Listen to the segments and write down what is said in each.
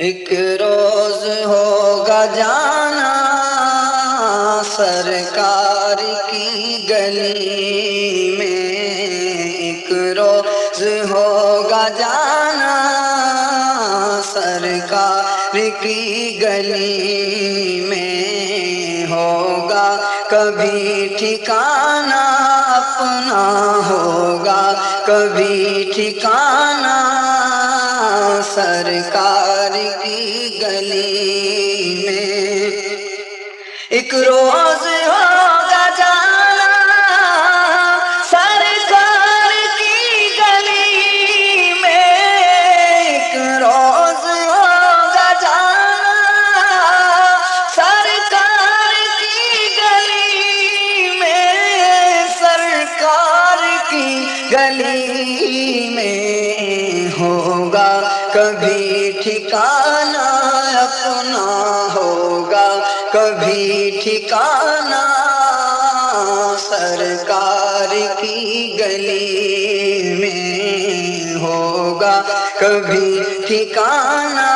ایک روز ہوگا جانا سرکار کی گلی میں، ایک روز ہوگا جانا سرکار کی گلی میں، ہوگا کبھی ٹھکانہ اپنا، ہوگا کبھی ٹھکانہ سرکار کی گلی میں، ایک روز ہوگا جانا سرکار کی گلی میں، ایک روز ہوگا جانا سرکار کی گلی میں، سرکار کی گلی میں، ہوگا کبھی ٹھکانہ اپنا، ہوگا کبھی ٹھکانہ سرکار کی گلی میں، ہوگا کبھی ٹھکانہ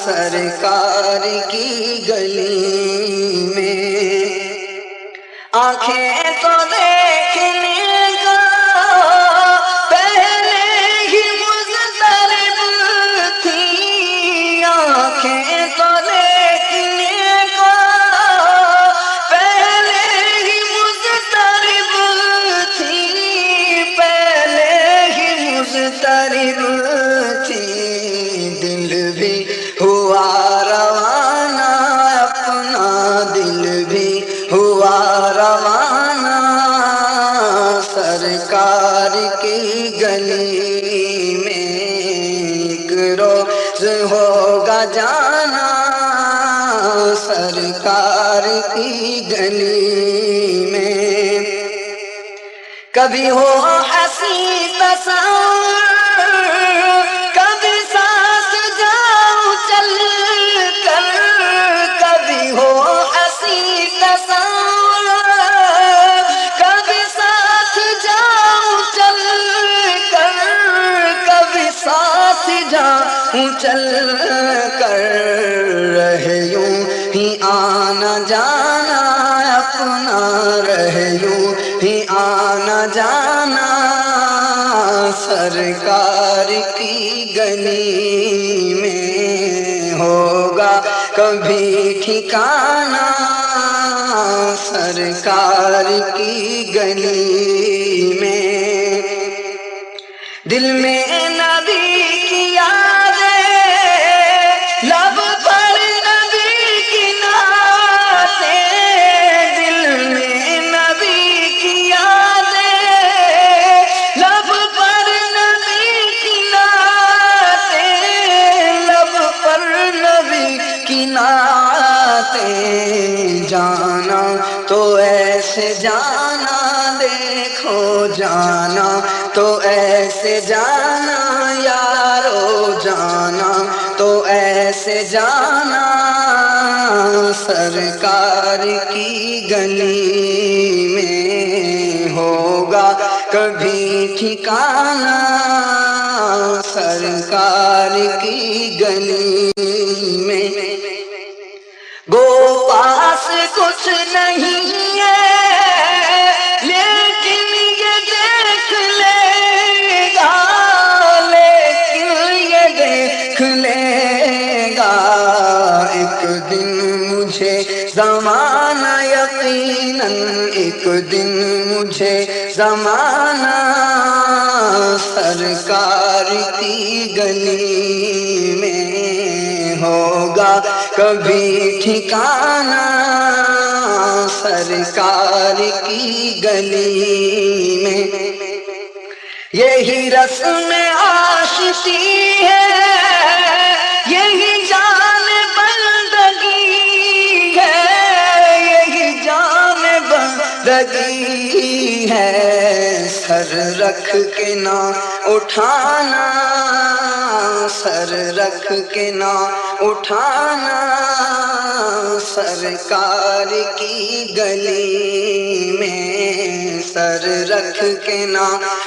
سرکار کی گلی میں، آنکھیں تو دیکھنے کا پہلے ہی مضطرب تھی، آنکھیں تو دیکھنے کا پہلے ہی مضطرب تھی، پہلے ہی مضطرب تھی، دل بھی ہوا روانہ اپنا، دل بھی ہوا روانہ سرکار کی گلی میں، ایک روز ہوگا جانا سرکار کی گلی میں، کبھی ہو ہنسی تصور کبھی ساتھ جاؤ چل کر، کبھی ہو ہنسی تصور کبھی ساتھ جاؤ چل کر، کبھی ساتھ جاؤ چل کر، رہے یوں ہی آنا جانا اپنا، رہے یوں ہی آنا جانا سرکار کی گلی میں، ہوگا کبھی ٹھکانہ سرکار کی گلی میں، دل میں نبی کی یادیں، لب پر نبی کی نعتیں، دل میں نبی کی یادیں، لب پر نبی کی نعتیں، لب پر نبی کی نعتیں، جانا تو ایسے جانا دیکھو، جانا تو ایسے جانا یارو، جانا تو ایسے جانا سرکار کی گلی میں، ہوگا کبھی ٹھکانہ سرکار کی گلی میں، گو پاس کچھ نہیں ہے لیکن یہ دیکھ لے گا، لیکن یہ دیکھ لے گا، ایک دن مجھے زمانہ یقیناً، ایک دن مجھے زمانہ سرکار کی گلی میں، ہوگا کبھی ٹھکانہ سرکار کی گلی میں، یہی رسم عاشقی ہے، یہی جان بندگی ہے، یہی جان بندگی ہے، سر رکھ کے نہ اٹھانا، سر رکھ کے نہ اٹھانا سرکار کی گلی میں، سر رکھ کے نہ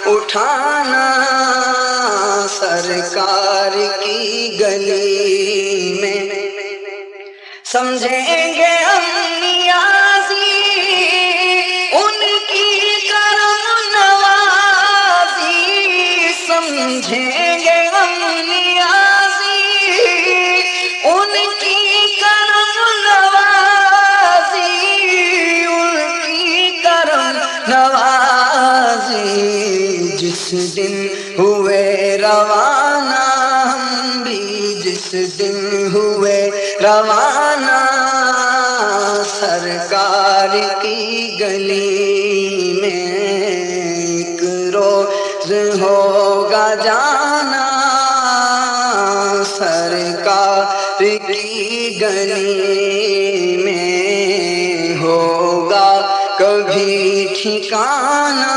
اٹھانا سرکار کی گلی میں سمجھیں گے ہم نیازی ان کی کرم نوازی سمجھیں گے ہم نیازی ان کی کرم نوازی ان کی کرم نوازی جس دن ہوئے روانہ ہم بھی جس دن ہوئے روانہ سرکار کی گلی میں ایک روز ہوگا جانا سرکار کی گلی میں ہوگا کبھی ٹھکانہ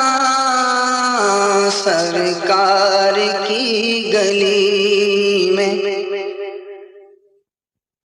سرکار کی گلی